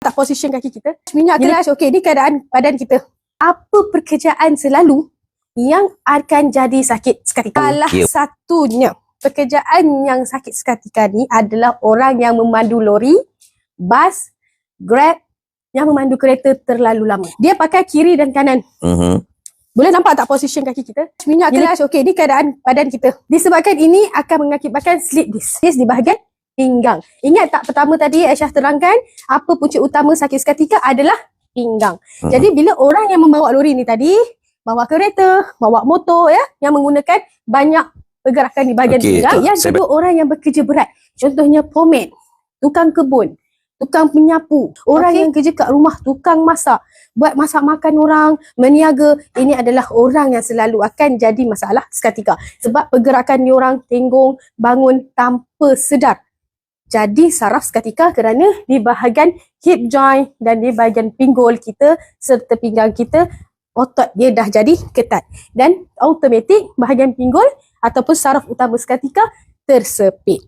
Tak position kaki kita. Minyak kelas, okey, ni keadaan badan kita. Apa pekerjaan selalu yang akan jadi sakit seketika? Salah satunya, pekerjaan yang sakit seketika ni adalah orang yang memandu lori, bas, grab, yang memandu kereta terlalu lama. Dia pakai kiri dan kanan. Boleh nampak tak position kaki kita? Minyak kelas, okey, ni keadaan badan kita. Disebabkan ini akan mengakibatkan slip disc di bahagian pinggang. Ingat tak pertama tadi Aisyah terangkan apa punca utama sakit seketika adalah pinggang. Jadi bila orang yang membawa lori ni tadi, bawa kereta, bawa motor ya, yang menggunakan banyak pergerakan di bahagian pinggang. Yang kedua, orang yang bekerja berat. Contohnya pomade, tukang kebun, tukang penyapu, orang yang kerja kat rumah, tukang masak, buat masak makan orang, meniaga. Ini adalah orang yang selalu akan jadi masalah seketika. Sebab pergerakan diorang tenggung, bangun tanpa sedar. Jadi saraf seketika kerana di bahagian hip joint dan di bahagian pinggul kita serta pinggang kita, otot dia dah jadi ketat. Dan automatik bahagian pinggul ataupun saraf utama seketika tersepit.